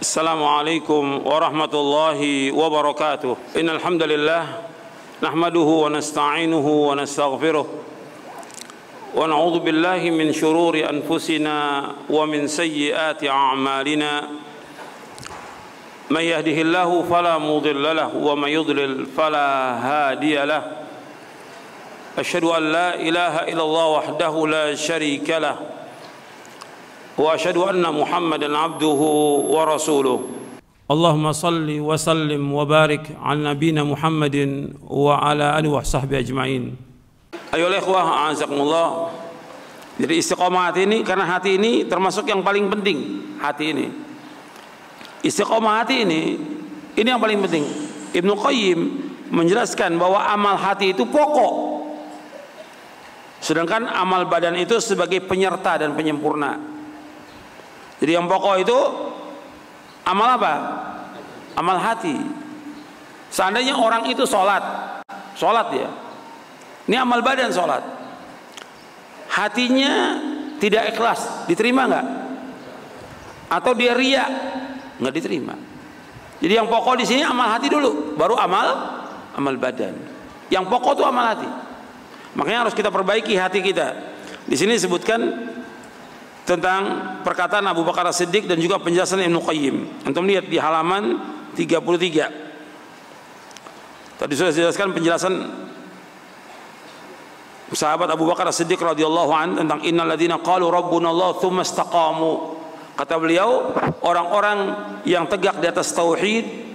Assalamualaikum warahmatullahi wabarakatuh. Innal hamdalillah nahmaduhu wa nasta'inuhu wa nastaghfiruh wa na'udzu billahi min shururi anfusina wa min sayyiati a'malina. May yahdihillahu fala mudilla lahu wa may yudlil fala hadiya lahu. Asyhadu an la ilaha illallah wahdahu la syarika lahu wa asyhadu anna Muhammadan abduhu wa rasuluh. Allahumma salli wa sallim wa barik ala nabiyina Muhammadin wa ala alihi wa sahbihi ajma'in. Ayolah ikhwah, azakumullah. Jadi istiqomah hati ini, karena hati ini termasuk yang paling penting. Hati ini, istiqomah hati ini yang paling penting. Ibnu Qayyim menjelaskan bahwa amal hati itu pokok, sedangkan amal badan itu sebagai penyerta dan penyempurna. Jadi yang pokok itu amal apa? Amal hati. Seandainya orang itu sholat ya, ini amal badan sholat, hatinya tidak ikhlas, diterima nggak? Atau dia riya, nggak diterima. Jadi yang pokok di sini amal hati dulu, baru amal badan. Yang pokok itu amal hati. Makanya harus kita perbaiki hati kita. Di sini disebutkan tentang perkataan Abu Bakar As-Siddiq dan juga penjelasan Ibnu Qayyim. Antum lihat di halaman 33. Tadi sudah dijelaskan penjelasan sahabat Abu Bakar As-Siddiq radhiyallahu an tentang innal ladzina qalu rabbuna Allah tsumma istaqamu. Kata beliau, orang-orang yang tegak di atas tauhid,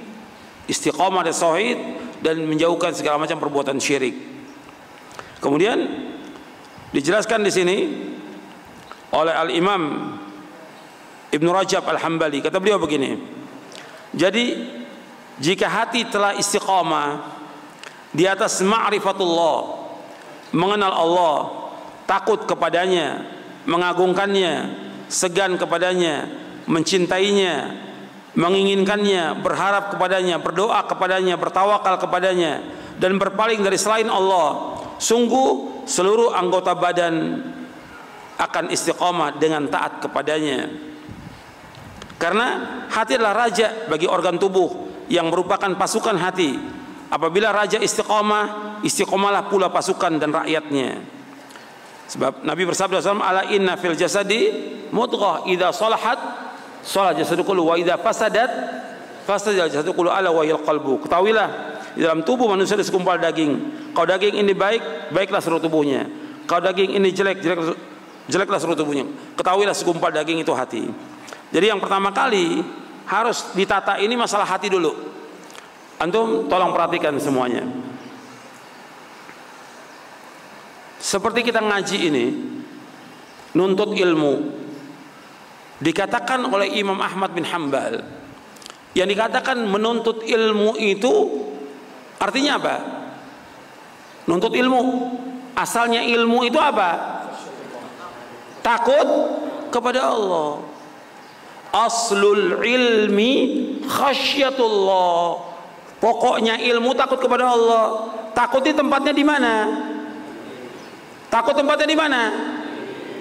istiqamah di tauhid dan menjauhkan segala macam perbuatan syirik. Kemudian dijelaskan di sini oleh Al-Imam Ibnu Rajab Al-Hambali, kata beliau begini. Jadi jika hati telah istiqamah di atas ma'rifatullah, mengenal Allah, takut kepadanya, mengagungkannya, segan kepadanya, mencintainya, menginginkannya, berharap kepadanya, berdoa kepadanya, bertawakal kepadanya, dan berpaling dari selain Allah, sungguh seluruh anggota badan akan istiqamah dengan taat kepadanya. Karena hati adalah raja bagi organ tubuh yang merupakan pasukan hati. Apabila raja istiqamah, istiqomahlah pula pasukan dan rakyatnya. Sebab Nabi bersabda SAW, ala inna fil jasadi mudghah idza salahat salah jasadu kullu wa idza fasadat fasada jasadu kullu ala wa hiyal qalbu. Ketahuilah, di dalam tubuh manusia ada segumpal daging. Kalau daging ini baik, baiklah seluruh tubuhnya. Kalau daging ini jelek, jeleklah seluruh tubuhnya. Ketahuilah segumpal daging itu hati. Jadi yang pertama kali harus ditata ini masalah hati dulu. Antum tolong perhatikan semuanya. Seperti kita ngaji ini, nuntut ilmu, dikatakan oleh Imam Ahmad bin Hanbal, yang dikatakan menuntut ilmu itu artinya apa? Nuntut ilmu, asalnya ilmu itu apa? Takut kepada Allah. Aslul ilmi khasyatullah. Pokoknya ilmu takut kepada Allah. Takut di tempatnya di mana? Takut tempatnya di mana?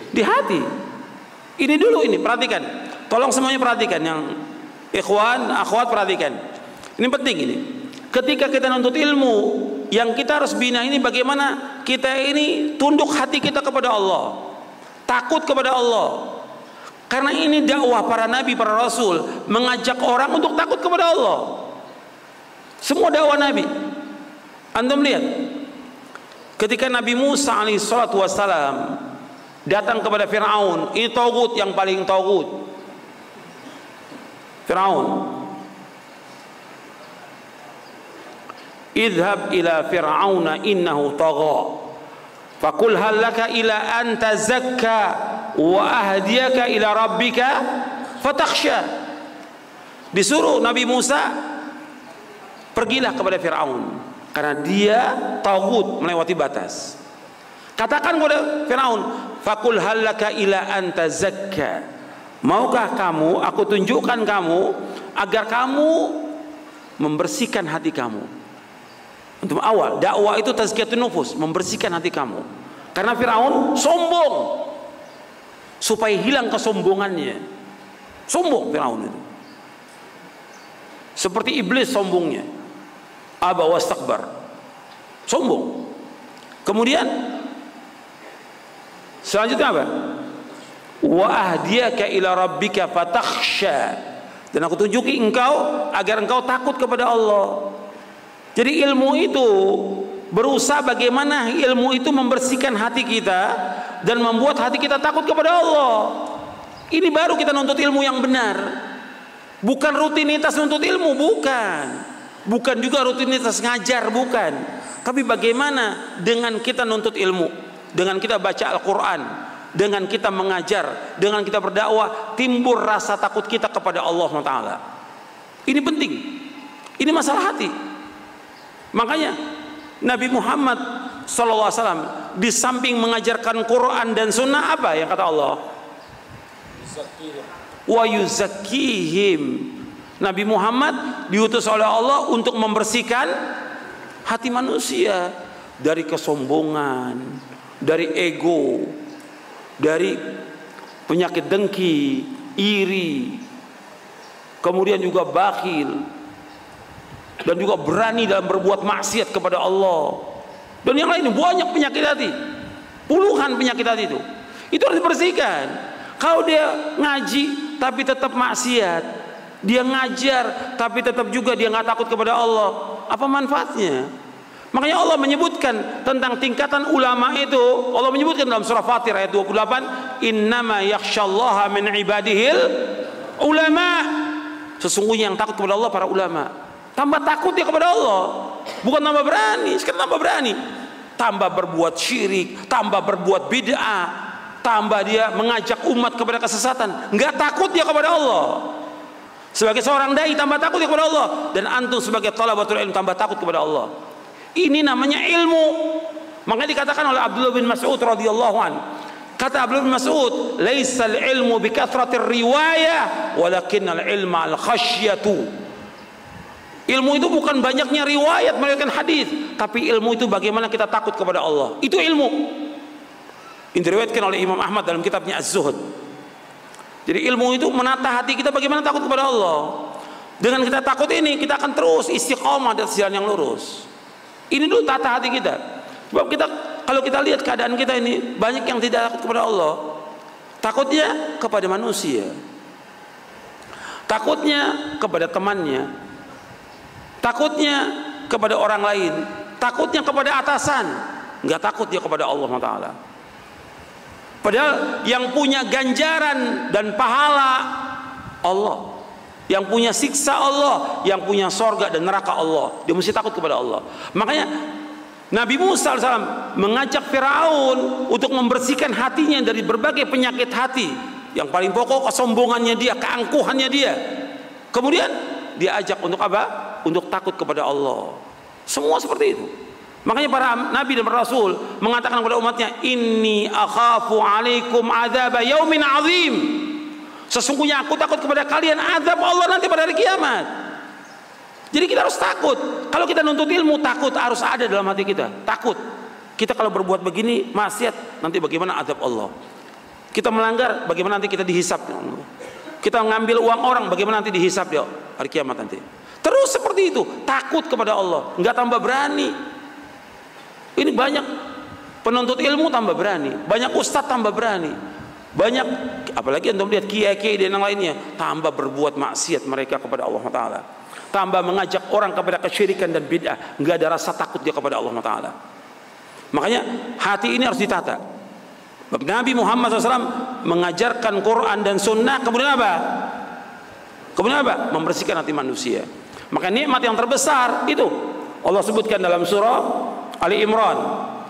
Di hati. Ini dulu, ini perhatikan. Tolong semuanya perhatikan, yang ikhwan, akhwat perhatikan. Ini penting ini. Ketika kita nuntut ilmu, yang kita harus bina ini bagaimana kita ini tunduk hati kita kepada Allah. Takut kepada Allah. Karena ini dakwah para nabi, para rasul, mengajak orang untuk takut kepada Allah. Semua dakwah nabi. Antum lihat, ketika Nabi Musa alaihissalatu wassalam datang kepada Fir'aun, ini tagut yang paling tagut, Fir'aun. Idhab ila fir'auna innahu tagha fakul hal laka ila an tazakka wa ahdiyaka ila rabbika fatakhsha. Disuruh Nabi Musa, pergilah kepada Fir'aun karena dia tagut, melewati batas. Katakan kepada Fir'aun, fakul hal laka ila an tazakka, maukah kamu aku tunjukkan kamu agar kamu membersihkan hati kamu. Untuk awal dakwah itu tazkiyatun nufus, membersihkan hati kamu. Karena Firaun sombong, supaya hilang kesombongannya. Sombong Firaun itu. Seperti iblis sombongnya. Aba wastakbar. Sombong. Kemudian selanjutnya apa? Wa ahdiyaka ila rabbika fatakhsha. Dan aku tunjuki engkau agar engkau takut kepada Allah. Jadi ilmu itu berusaha bagaimana ilmu itu membersihkan hati kita dan membuat hati kita takut kepada Allah. Ini baru kita nuntut ilmu yang benar. Bukan rutinitas nuntut ilmu, bukan. Bukan juga rutinitas ngajar, bukan. Tapi bagaimana dengan kita nuntut ilmu, dengan kita baca Al-Quran, dengan kita mengajar, dengan kita berdakwah, timbul rasa takut kita kepada Allah Taala. Ini penting. Ini masalah hati. Makanya Nabi Muhammad SAW di samping mengajarkan Quran dan Sunnah, apa yang kata Allah? Wa yuzakkihim. Nabi Muhammad diutus oleh Allah untuk membersihkan hati manusia dari kesombongan, dari ego, dari penyakit dengki, iri, kemudian juga bakhil, dan juga berani dalam berbuat maksiat kepada Allah, dan yang lain. Banyak penyakit hati, puluhan penyakit hati itu harus dibersihkan. Kalau dia ngaji tapi tetap maksiat, dia ngajar tapi tetap juga dia nggak takut kepada Allah, apa manfaatnya? Makanya Allah menyebutkan tentang tingkatan ulama itu. Allah menyebutkan dalam surah Fatir ayat 28, innama yakhsyallaha min ibadihil ulama. Sesungguhnya yang takut kepada Allah para ulama. Tambah takut dia kepada Allah, bukan tambah berani. Sekarang tambah berani, tambah berbuat syirik, tambah berbuat bid'ah, tambah dia mengajak umat kepada kesesatan. Nggak takut dia kepada Allah. Sebagai seorang dai tambah takut dia kepada Allah, dan antum sebagai thalabatul ilm tambah takut kepada Allah. Ini namanya ilmu. Makanya dikatakan oleh Abdullah bin Mas'ud radhiyallahu an. Kata Abdullah bin Mas'ud, "Laisal ilmu bi kathratir riwayah, walakinnal ilma al khasyatu." Ilmu itu bukan banyaknya riwayat meriwayatkan hadis, tapi ilmu itu bagaimana kita takut kepada Allah. Itu ilmu. Ini diriwayatkan oleh Imam Ahmad dalam kitabnya Az-Zuhud. Jadi ilmu itu menata hati kita bagaimana takut kepada Allah. Dengan kita takut ini, kita akan terus istiqomah di jalan yang lurus. Ini dulu tata hati kita. Sebab kita, kalau kita lihat keadaan kita ini, banyak yang tidak takut kepada Allah. Takutnya kepada manusia, takutnya kepada temannya, takutnya kepada orang lain, takutnya kepada atasan, nggak takut dia kepada Allah Taala. Padahal yang punya ganjaran dan pahala Allah, yang punya siksa Allah, yang punya sorga dan neraka Allah, dia mesti takut kepada Allah. Makanya Nabi Musa AS mengajak Firaun untuk membersihkan hatinya dari berbagai penyakit hati. Yang paling pokok kesombongannya dia, keangkuhannya dia. Kemudian dia ajak untuk apa? Untuk takut kepada Allah. Semua seperti itu. Makanya para nabi dan para rasul mengatakan kepada umatnya, inni akhafu alaikum adzab yaumin azim. Sesungguhnya aku takut kepada kalian azab Allah nanti pada hari kiamat. Jadi kita harus takut. Kalau kita nuntut ilmu, takut harus ada dalam hati kita. Takut. Kita kalau berbuat begini maksiat, nanti bagaimana azab Allah. Kita melanggar, bagaimana nanti kita dihisab. Kita ngambil uang orang, bagaimana nanti dihisab dia hari kiamat nanti. Terus seperti itu, takut kepada Allah, nggak tambah berani. Ini banyak penuntut ilmu tambah berani, banyak ustadz tambah berani, banyak apalagi untuk melihat kiai-kiai dan yang lainnya tambah berbuat maksiat mereka kepada Allah Taala, tambah mengajak orang kepada kesyirikan dan bid'ah, nggak ada rasa takut dia kepada Allah Taala. Makanya hati ini harus ditata. Nabi Muhammad SAW mengajarkan Quran dan Sunnah, kemudian apa? Kemudian apa? Membersihkan hati manusia. Maka nikmat yang terbesar itu Allah sebutkan dalam surah Ali Imran,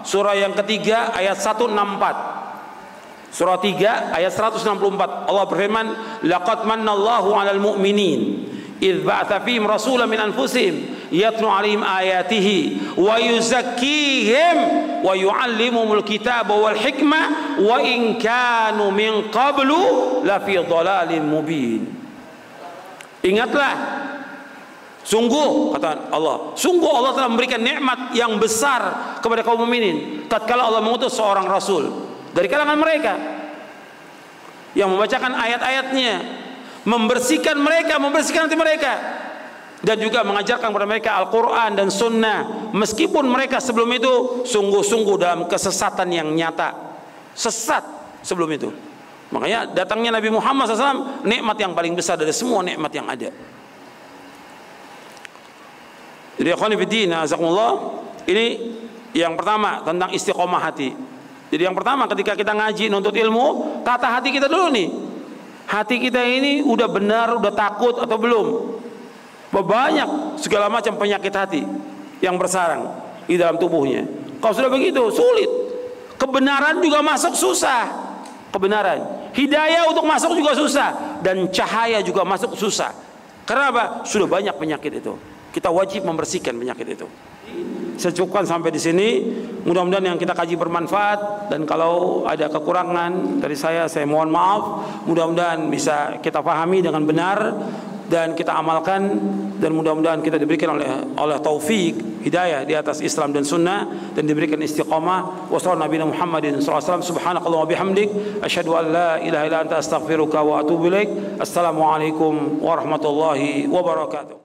surah yang ketiga ayat 164. Surah 3 ayat 164. Allah berfirman, laqad mannallahu 'alal mu'minin idz ba'atsa fihim rasulan min anfusihim yatlu 'alaihim ayatihi wa yuzakkihim wa yu'allimuhumul kitaba wal hikmah wa in kanu min qablu la fi dhalalin mubin. Ingatlah, sungguh kata Allah, sungguh Allah telah memberikan nikmat yang besar kepada kaum mukminin tatkala Allah mengutus seorang rasul dari kalangan mereka yang membacakan ayat-ayatnya, membersihkan mereka, membersihkan hati mereka. dan juga mengajarkan kepada mereka Al-Quran dan Sunnah, meskipun mereka sebelum itu sungguh-sungguh dalam kesesatan yang nyata, sesat sebelum itu. Makanya datangnya Nabi Muhammad SAW nikmat yang paling besar dari semua nikmat yang ada. Jadi akhwani fiddin, azakumullah, ini yang pertama tentang istiqomah hati. Jadi yang pertama ketika kita ngaji nuntut ilmu, tata hati kita dulu nih. Hati kita ini udah benar, udah takut atau belum? Banyak segala macam penyakit hati yang bersarang di dalam tubuhnya. Kalau sudah begitu sulit. Kebenaran juga masuk susah. Kebenaran, hidayah untuk masuk juga susah, dan cahaya juga masuk susah. Karena apa? Sudah banyak penyakit itu. Kita wajib membersihkan penyakit itu. Saya cukupkan sampai di sini. Mudah-mudahan yang kita kaji bermanfaat, dan kalau ada kekurangan dari saya mohon maaf. Mudah-mudahan bisa kita pahami dengan benar dan kita amalkan, dan mudah-mudahan kita diberikan oleh taufik hidayah di atas Islam dan Sunnah, dan diberikan istiqamah. Wassallallahu Nabi Muhammadin SAW. Subhanakallah wa bihamdik, asyhadu an la ilaha illa anta astaghfiruka wa atubu ilaik. Assalamualaikum warahmatullahi wabarakatuh.